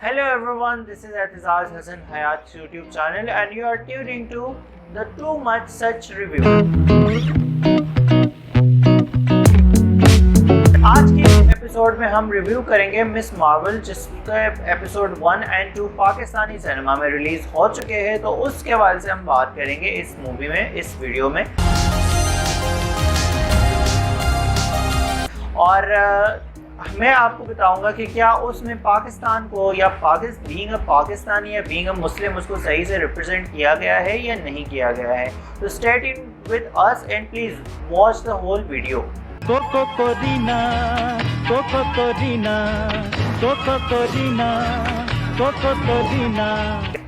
Hello everyone, this is Atizaz Hassan Hayat's YouTube channel and you are tuning to the Too Much Such Review. आज के episode में हम review करेंगे miss Marvel, जिसका episode 1 और 2 Pakistani cinema में release हो चुके हैं। तो उसके हवाले से हम बात करेंगे इस मूवी में, इस वीडियो में। और मैं आपको बताऊंगा कि क्या उसमें पाकिस्तान को या बीइंग अ पाकिस्तानी या बीइंग अ मुस्लिम उसको सही से रिप्रेजेंट किया गया है या नहीं किया गया है। तो stay tuned with us and please watch the whole video. Koko Korina Koko Korina Koko Korina Koko Korina.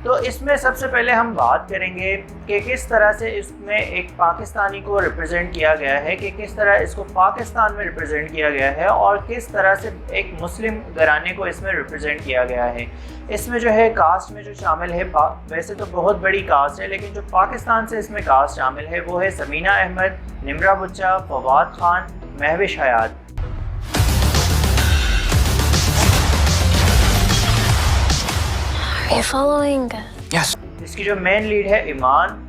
तो इसमें सबसे पहले हम बात करेंगे कि किस तरह से इसमें एक पाकिस्तानी को रिप्रेजेंट किया गया है, कि किस तरह इसको पाकिस्तान में रिप्रेजेंट किया गया है और किस तरह से एक मुस्लिम घराने को इसमें रिप्रेजेंट किया गया है। इसमें जो है कास्ट में जो शामिल है, वैसे तो बहुत बड़ी कास्ट है, लेकिन जो पाकिस्तान से इसमें कास्ट शामिल है वो है समीना अहमद, निम्रा बुच्चा, फवाद खान, महविश हयात। Are you following? Yes. इसकी जो मेन लीड है ईमान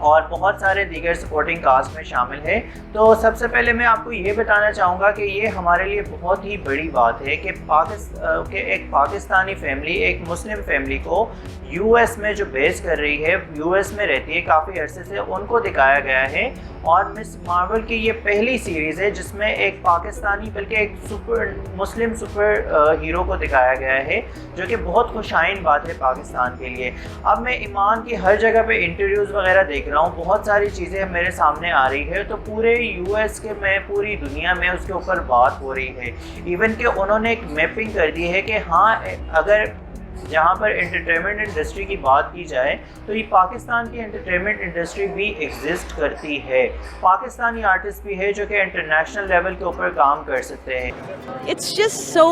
और बहुत सारे दीगर सपोर्टिंग कास्ट में शामिल है। तो सबसे पहले मैं आपको ये बताना चाहूँगा कि ये हमारे लिए बहुत ही बड़ी बात है कि एक पाकिस्तानी फैमिली एक मुस्लिम फैमिली को यूएस में जो बेस कर रही है, यूएस में रहती है काफ़ी अरसे से, उनको दिखाया गया है। और मिस मार्वल की ये पहली सीरीज़ है जिसमें एक पाकिस्तानी बल्कि एक मुस्लिम सुपर हीरो को दिखाया गया है, जो कि बहुत खुशाइन बात है पाकिस्तान के लिए। अब मैं ईमान की हर जगह पे इंटरव्यूज़ वगैरह देख रहा हूँ, बहुत सारी चीज़ें मेरे सामने आ रही है, तो पूरे यूएस के में पूरी दुनिया में उसके ऊपर बात हो रही है। इवन कि उन्होंने एक मैपिंग कर दी है कि हाँ, अगर जहाँ पर एंटरटेनमेंट इंडस्ट्री की बात की जाए तो ये पाकिस्तान की एंटरटेनमेंट इंडस्ट्री भी एग्जिस्ट करती है। पाकिस्तानी आर्टिस्ट भी है जो कि इंटरनेशनल लेवल के ऊपर काम कर सकते हैं। It's just so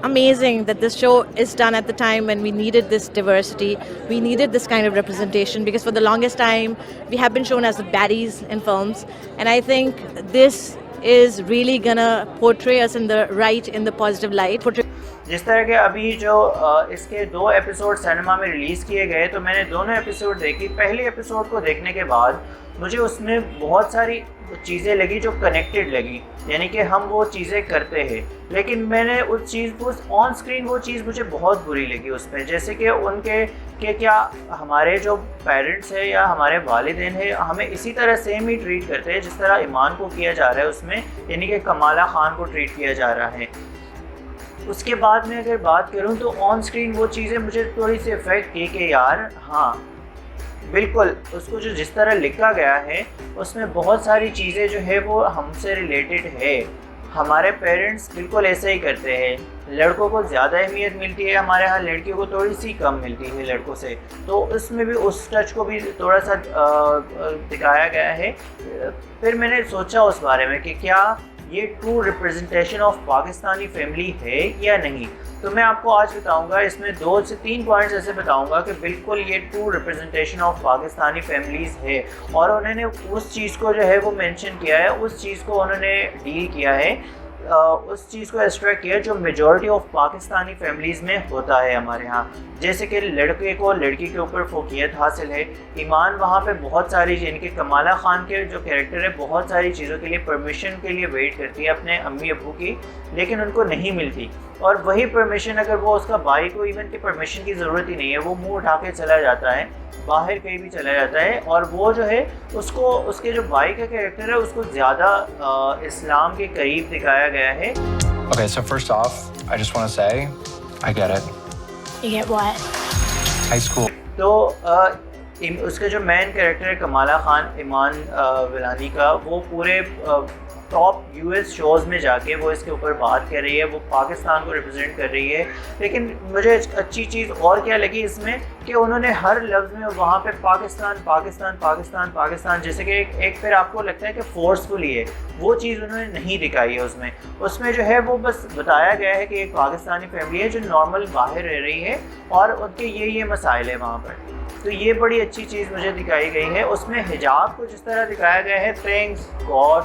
amazing that this show is done at the time when we needed this diversity, we needed this kind of representation, because for the longest time we have been shown as the baddies in films, and I think this is really gonna portray us in the positive light. जिस तरह के अभी जो इसके 2 episode cinema में release किए गए, तो मैंने दोनों एपिसोड देखी। पहले एपिसोड को देखने के बाद मुझे उसमें बहुत सारी चीज़ें लगी जो कनेक्टेड लगी, यानी कि हम वो चीज़ें करते हैं, लेकिन मैंने उस चीज़ को ऑन स्क्रीन वो चीज़ मुझे बहुत बुरी लगी उसमें। जैसे कि उनके कि क्या हमारे जो पेरेंट्स हैं या हमारे वालिदैन हैं हमें इसी तरह सेम ही ट्रीट करते हैं जिस तरह ईमान को किया जा रहा है उसमें, यानी कि कमाला खान को ट्रीट किया जा रहा है। उसके बाद में अगर बात करूं तो ऑन स्क्रीन वो चीज़ें मुझे थोड़ी सी इफ़ेक्ट की कि यार हाँ बिल्कुल, उसको जो जिस तरह लिखा गया है उसमें बहुत सारी चीज़ें जो है वो हमसे रिलेटेड है। हमारे पेरेंट्स बिल्कुल ऐसे ही करते हैं, लड़कों को ज़्यादा अहमियत मिलती है हमारे यहाँ, लड़कियों को थोड़ी सी कम मिलती है लड़कों से। तो उसमें भी उस टच को भी थोड़ा सा दिखाया गया है। फिर मैंने सोचा उस बारे में कि क्या ये true representation of Pakistani family है या नहीं। तो मैं आपको आज बताऊंगा, इसमें 2 से 3 पॉइंट्स ऐसे बताऊंगा कि बिल्कुल ये true representation of Pakistani families है। और उन्होंने उस चीज़ को जो है वो मेंशन किया है, उस चीज़ को उन्होंने डील किया है, उस चीज़ को एक्सट्रैक्ट किया जो मेजॉरिटी ऑफ पाकिस्तानी फैमिलीज़ में होता है हमारे यहाँ। जैसे कि लड़के को लड़की के ऊपर फोकियत हासिल है। ईमान वहाँ पे बहुत सारी, यानी कि कमाला खान के जो कैरेक्टर है, बहुत सारी चीज़ों के लिए परमिशन के लिए वेट करती है अपने अम्मी अब्बू की, लेकिन उनको नहीं मिलती। और वही परमिशन अगर वो उसका भाई को इवन की परमिशन की ज़रूरत ही नहीं है, वो मुँह उठा के चला जाता है, बाहर कहीं भी चला जाता है। और वो जो है उसको, उसके जो भाई का कैरेक्टर है उसको ज़्यादा इस्लाम के करीब दिखाया गया है। Okay, so first off, I just want to say, I get it. You get what? High school. तो उसके जो मेन कैरेक्टर है कमाला खान, ईमान विलानी का, वो पूरे टॉप यूएस शोज़ में जाके वो इसके ऊपर बात कर रही है, वो पाकिस्तान को रिप्रेजेंट कर रही है। लेकिन मुझे अच्छी चीज़ और क्या लगी इसमें कि उन्होंने हर लफ्ज़ में वहाँ पे पाकिस्तान पाकिस्तान पाकिस्तान पाकिस्तान, जैसे कि एक फिर आपको लगता है कि फोर्सफुली है, वो चीज़ उन्होंने नहीं दिखाई है उसमें जो है वो बस बताया गया है कि एक पाकिस्तानी फैमिली है जो नॉर्मल बाहर रह रही है और उनके ये मसाइल है वहाँ पर। तो ये बड़ी अच्छी चीज़ मुझे दिखाई गई है। उसमें हिजाब को जिस तरह दिखाया गया है, थैंक गॉड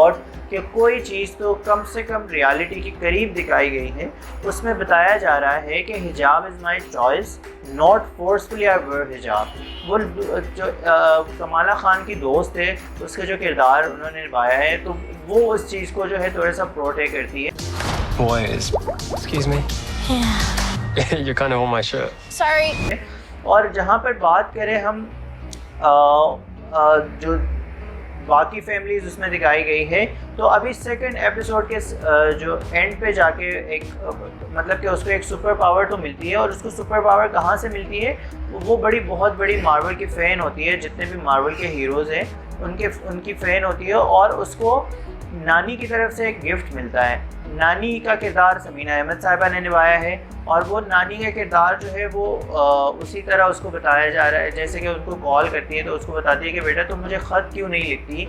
थॉट कि कोई चीज़ तो कम से कम रियलिटी के करीब दिखाई गई है। उसमें बताया जा रहा है कि hijab is my choice, not forcefully I wear hijab. वो जो कमाला खान की दोस्त है, उसका जो किरदार उन्होंने निभाया है, तो वो उस चीज़ को जो है थोड़ा सा प्रोटेक्ट करती है। Boys, excuse me. Yeah. You're kind of on my shirt. Sorry. और जहाँ पर बात करें हम जो बाकी फैमिलीज उसमें दिखाई गई है, तो अभी सेकंड एपिसोड के जो एंड पे जाके एक मतलब कि उसको एक सुपर पावर तो मिलती है, और उसको सुपर पावर कहाँ से मिलती है? वो बहुत बड़ी मार्वल की फ़ैन होती है, जितने भी मार्वल के हीरोज़ हैं उनकी फ़ैन होती है, और उसको नानी की तरफ से एक गिफ्ट मिलता है। नानी का किरदार समीना अहमद साहिबा ने निभाया है, और वो नानी का किरदार जो है वो उसी तरह उसको बताया जा रहा है, जैसे कि उनको कॉल करती है तो उसको बताती है कि बेटा तुम मुझे ख़त क्यों नहीं लिखती,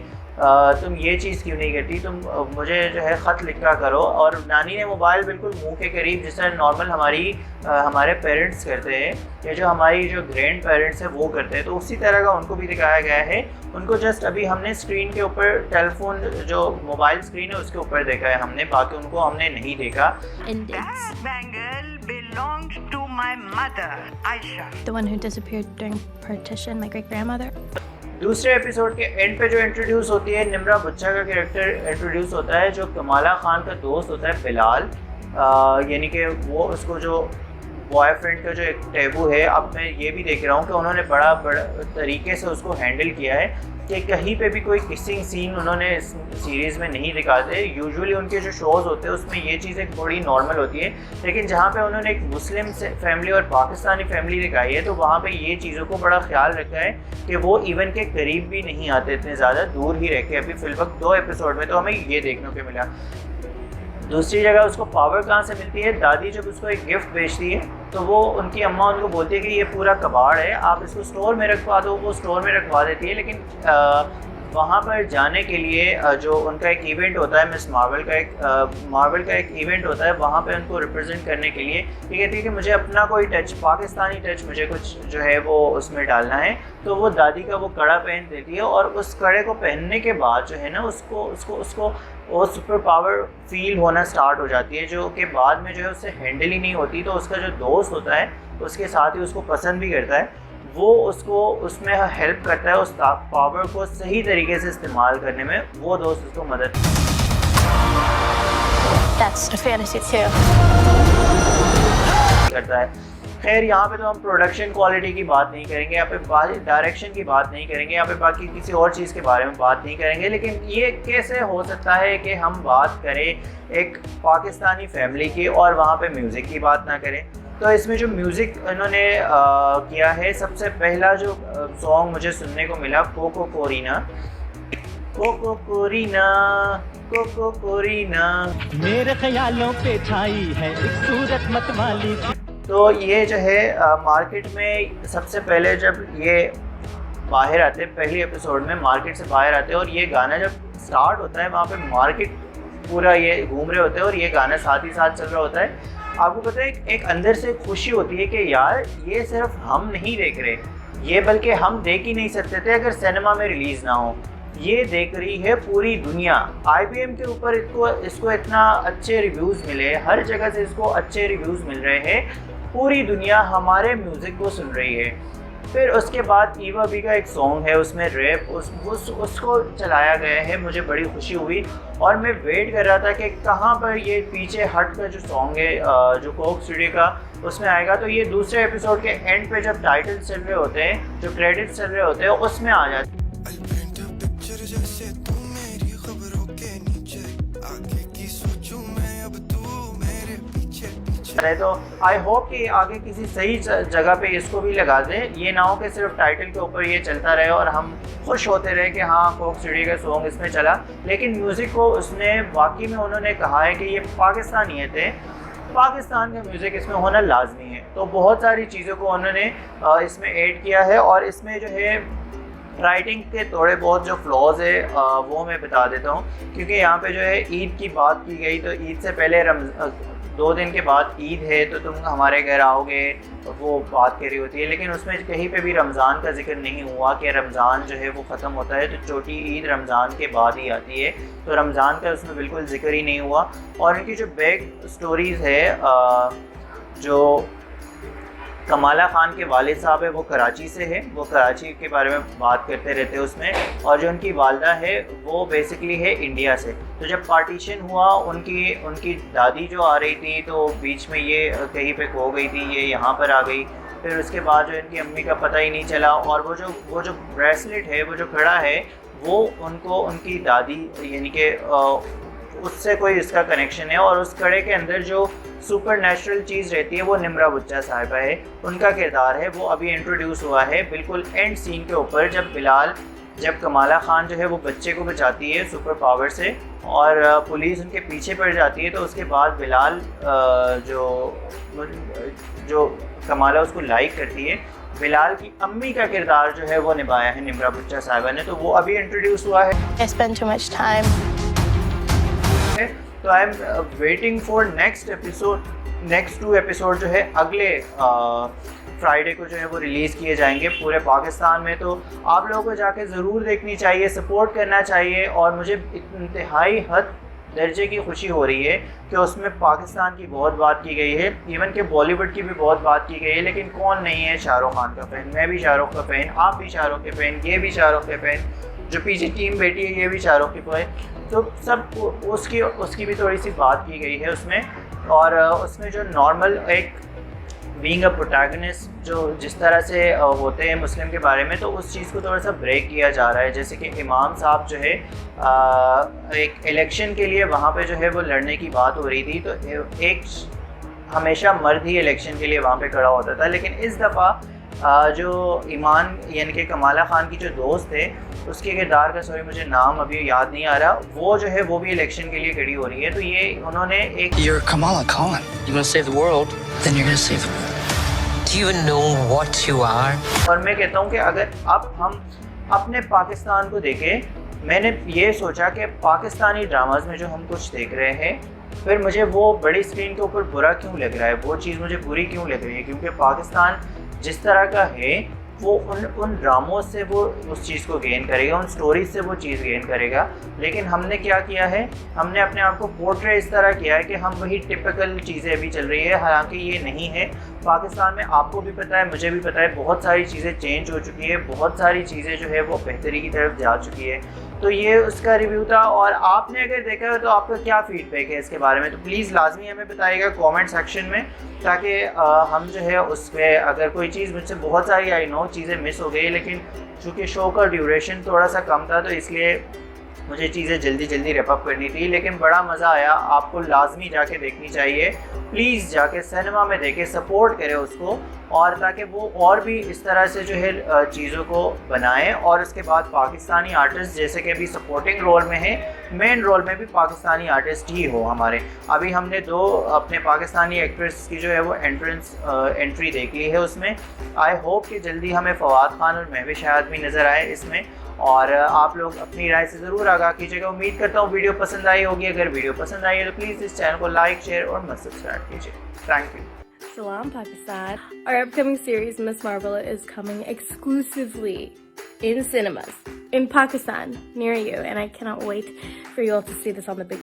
तुम ये चीज़ क्यों नहीं करती, तुम मुझे जो है ख़त लिखा करो। और नानी ने मोबाइल बिल्कुल मुंह के करीब, जिस तरह नॉर्मल हमारे पेरेंट्स करते हैं या जो हमारी जो ग्रैंड पेरेंट्स हैं वो करते हैं, तो उसी तरह का उनको भी दिखाया गया है। उनको जस्ट अभी हमने स्क्रीन के ऊपर टेलीफोन जो मोबाइल स्क्रीन है उसके ऊपर देखा है हमने, बाकी उनको हमने नहीं देखा। That bangle belonged to my mother, Aisha. The one who disappeared during partition, my great grandmother. दूसरे एपिसोड के एंड पे जो इंट्रोड्यूस होती है, निम्रा बुच्चा का कैरेक्टर इंट्रोड्यूस होता है, जो कमाला खान का दोस्त होता है बिलाल, यानी कि वो उसको जो बॉयफ्रेंड का जो एक टैबू है, अब मैं ये भी देख रहा हूँ कि उन्होंने बड़ा तरीके से उसको हैंडल किया है कि कहीं पे भी कोई किसिंग सीन उन्होंने इस सीरीज़ में नहीं दिखाते। यूजुअली उनके जो शोज़ होते हैं उसमें ये चीज़ एक बड़ी नॉर्मल होती है, लेकिन जहाँ पे उन्होंने एक मुस्लिम फैमिली और पाकिस्तानी फैमिली दिखाई है, तो वहाँ पे ये चीज़ों को बड़ा ख्याल रखा है कि वो इवन के करीब भी नहीं आते, इतने ज़्यादा दूर ही रह के। अभी फिलवक्त 2 एपिसोड में तो हमें ये देखने को मिला। दूसरी जगह उसको पावर कहाँ से मिलती है? दादी जब उसको एक गिफ्ट बेचती है तो वो उनकी अम्मा उनको बोलती है कि ये पूरा कबाड़ है, आप इसको स्टोर में रखवा दो। वो स्टोर में रखवा देती है, लेकिन वहाँ पर जाने के लिए जो उनका एक इवेंट होता है, मिस मार्वल का एक इवेंट होता है, वहाँ पे उनको रिप्रेजेंट करने के लिए ये कहती है कि मुझे अपना कोई टच, पाकिस्तानी टच मुझे कुछ जो है वो उसमें डालना है। तो वो दादी का वो कड़ा पहन देती है, और उस कड़े को पहनने के बाद जो है ना उसको वो सुपर पावर फील होना स्टार्ट हो जाती है, जो कि बाद में जो है उससे हैंडल ही नहीं होती। तो उसका जो दोस्त होता है उसके साथ ही उसको पसंद भी करता है, वो उसको उसमें हेल्प करता है उस पावर को सही तरीके से इस्तेमाल करने में, वो दोस्त उसको मदद That's a fantasy too. करता है। खैर यहाँ पे तो हम प्रोडक्शन क्वालिटी की बात नहीं करेंगे, यहाँ पे डायरेक्शन की बात नहीं करेंगे, यहाँ पे बाकी किसी और चीज़ के बारे में बात नहीं करेंगे। लेकिन ये कैसे हो सकता है कि हम बात करें एक पाकिस्तानी फैमिली की और वहाँ पे म्यूज़िक की बात ना करें? तो इसमें जो म्यूज़िक इन्होंने किया है, सबसे पहला जो सॉन्ग मुझे सुनने को मिला, कोको कोरीना, कोको कोरीना, कोको कोरीना, मेरे ख्यालों पे छाई है एक सूरत मतवाली। तो ये जो है मार्केट में सबसे पहले जब ये बाहर आते हैं, पहली एपिसोड में मार्केट से बाहर आते हैं, और ये गाना जब स्टार्ट होता है वहाँ पे मार्केट पूरा ये घूम रहे होते हैं और ये गाना साथ ही साथ चल रहा होता है। आपको पता है एक अंदर से खुशी होती है कि यार ये सिर्फ हम नहीं देख रहे, ये बल्कि हम देख ही नहीं सकते थे अगर सिनेमा में रिलीज़ ना हो, ये देख रही है पूरी दुनिया। IBM के ऊपर इसको इतना अच्छे रिव्यूज़ मिले, हर जगह से इसको अच्छे रिव्यूज़ मिल रहे हैं, पूरी दुनिया हमारे म्यूज़िक को सुन रही है। फिर उसके बाद ईवा बी का एक सॉन्ग है, उसमें रैप उसको चलाया गया है, मुझे बड़ी खुशी हुई और मैं वेट कर रहा था कि कहाँ पर ये पीछे हट का जो सॉन्ग है जो कोक स्टूडियो का उसमें आएगा। तो ये दूसरे एपिसोड के एंड पे जब टाइटल्स चल रहे होते हैं, जो क्रेडिट्स चल रहे होते हैं, उसमें आ जाते है। तो आई होप कि आगे किसी सही जगह पे इसको भी लगा दें, ये ना हो कि सिर्फ टाइटल के ऊपर ये चलता रहे और हम खुश होते रहे कि हाँ कोक स्टूडियो का सॉन्ग इसमें चला, लेकिन म्यूज़िक को उसने वाकई में उन्होंने कहा है कि ये पाकिस्तानियत है, पाकिस्तान का म्यूज़िक इसमें होना लाजमी है। तो बहुत सारी चीज़ों को उन्होंने इसमें ऐड किया है, और इसमें जो है राइटिंग के थोड़े बहुत जो फ्लॉज है वो मैं बता देता हूँ, क्योंकि यहाँ पे जो है ईद की बात की गई, तो ईद से पहले 2 दिन के बाद ईद है तो तुम हमारे घर आओगे, वो बात करी होती है। लेकिन उसमें कहीं पे भी रमज़ान का जिक्र नहीं हुआ कि रमज़ान जो है वो ख़त्म होता है तो छोटी ईद रमज़ान के बाद ही आती है, तो रमज़ान का उसमें बिल्कुल जिक्र ही नहीं हुआ। और इनकी जो बैक स्टोरीज़ है, जो कमाला खान के वालिद साहब है वो कराची से है, वो कराची के बारे में बात करते रहते हैं उसमें। और जो उनकी वालदा है वो बेसिकली है इंडिया से। तो जब पार्टीशन हुआ उनकी दादी जो आ रही थी तो बीच में ये कहीं पे खो गई थी, ये यहाँ पर आ गई। फिर उसके बाद जो इनकी अम्मी का पता ही नहीं चला। और वो जो ब्रेसलेट है, वो जो कड़ा है, वो उनको उनकी दादी यानी कि उससे कोई इसका कनेक्शन है। और उस कड़े के अंदर जो सुपर नेचुरल चीज़ रहती है वो निम्रा बुच्चा साहिबा है, उनका किरदार है, वो अभी इंट्रोड्यूस हुआ है बिल्कुल एंड सीन के ऊपर, जब कमाला खान जो है वो बच्चे को बचाती है सुपर पावर से और पुलिस उनके पीछे पड़ जाती है। तो उसके बाद बिलाल जो कमाला उसको लाइक करती है, बिलाल की अम्मी का किरदार जो है वो निभाया है निम्रा बुच्चा साहिबा ने, तो वो अभी इंट्रोड्यूस हुआ है। I spend too much time. तो I am waiting for next 2 episode जो है अगले फ्राइडे को जो है वो रिलीज़ किए जाएंगे पूरे पाकिस्तान में। तो आप लोगों को जाके ज़रूर देखनी चाहिए, सपोर्ट करना चाहिए। और मुझे इंतहाई हद दर्जे की खुशी हो रही है कि उसमें पाकिस्तान की बहुत बात की गई है, इवन के बॉलीवुड की भी बहुत बात की गई है। लेकिन कौन नहीं है शाहरुख खान का फ़ैन? मैं भी शाहरुख का फ़ैन, आप भी शाहरुख के फ़ैन, ये भी शाहरुख के फ़ैन, जो पीछे टीम बैठी है ये भी शाहरुख की फ़ैन। तो सब उसकी भी थोड़ी सी बात की गई है उसमें। और उसमें जो नॉर्मल एक बीइंग अ प्रोटैगनिस्ट जो जिस तरह से होते हैं मुस्लिम के बारे में, तो उस चीज़ को थोड़ा सा ब्रेक किया जा रहा है। जैसे कि इमाम साहब जो है एक इलेक्शन के लिए वहाँ पे जो है वो लड़ने की बात हो रही थी, तो एक हमेशा मर्द ही इलेक्शन के लिए वहाँ पे खड़ा होता था। लेकिन इस दफ़ा जो ईमान यानी कि कमाला खान की जो दोस्त है, उसके किरदार का सॉरी मुझे नाम अभी याद नहीं आ रहा, वो जो है वो भी इलेक्शन के लिए खड़ी हो रही है। तो ये उन्होंने एक You're Kamala Khan. You want to save the world? Then you're going to save the world. Do you even know what you are? और मैं कहता हूँ कि अगर अब हम अपने पाकिस्तान को देखें, मैंने ये सोचा कि पाकिस्तानी ड्रामाज में जो हम कुछ देख रहे हैं, फिर मुझे वो बड़ी स्क्रीन के ऊपर बुरा क्यों लग रहा है, वो चीज़ मुझे बुरी क्यों लग रही है? क्योंकि पाकिस्तान जिस तरह का है वो उन ड्रामों से वो उस चीज़ को गेन करेगा, उन स्टोरीज से वो चीज़ गेन करेगा। लेकिन हमने क्या किया है, हमने अपने आप को पोर्ट्रे इस तरह किया है कि हम वही टिपिकल चीज़ें अभी चल रही है, हालांकि ये नहीं है। पाकिस्तान में आपको भी पता है, मुझे भी पता है, बहुत सारी चीज़ें चेंज हो चुकी है, बहुत सारी चीज़ें जो है वो बेहतरी की तरफ जा चुकी है। तो ये उसका रिव्यू था। और आपने अगर देखा हो तो आपका क्या फीडबैक है इसके बारे में, तो प्लीज़ लाजमी हमें बताइएगा कमेंट सेक्शन में, ताकि हम जो है उस पर अगर कोई चीज़ मुझसे बहुत सारी आई नो चीज़ें मिस हो गई, लेकिन चूँकि शो का ड्यूरेशन थोड़ा सा कम था तो इसलिए मुझे चीज़ें जल्दी रैप अप करनी थी। लेकिन बड़ा मज़ा आया, आपको लाजमी जाके देखनी चाहिए, प्लीज़ जाके सिनेमा में देखें, सपोर्ट करें उसको, और ताकि वो और भी इस तरह से जो है चीज़ों को बनाएं। और उसके बाद पाकिस्तानी आर्टिस्ट जैसे कि अभी सपोर्टिंग रोल में है, मेन रोल में भी पाकिस्तानी आर्टिस्ट ही हो हमारे। अभी हमने 2 अपने पाकिस्तानी एक्ट्रेस की जो है वो एंट्री देख ली है उसमें। आई होप कि जल्दी हमें फवाद खान और महविश हयात भी नज़र आए इसमें। और आप लोग अपनी राय से ज़रूर आगाह कीजिएगा। उम्मीद करता हूँ वीडियो पसंद आई होगी। अगर वीडियो पसंद आई है तो प्लीज़ इस चैनल को लाइक, शेयर और मत सब्सक्राइब कीजिए। Thank you. Salam Pakistan. Our upcoming series, Miss Marvel, is coming exclusively in cinemas in Pakistan near you, and I cannot wait for you all to see this on the big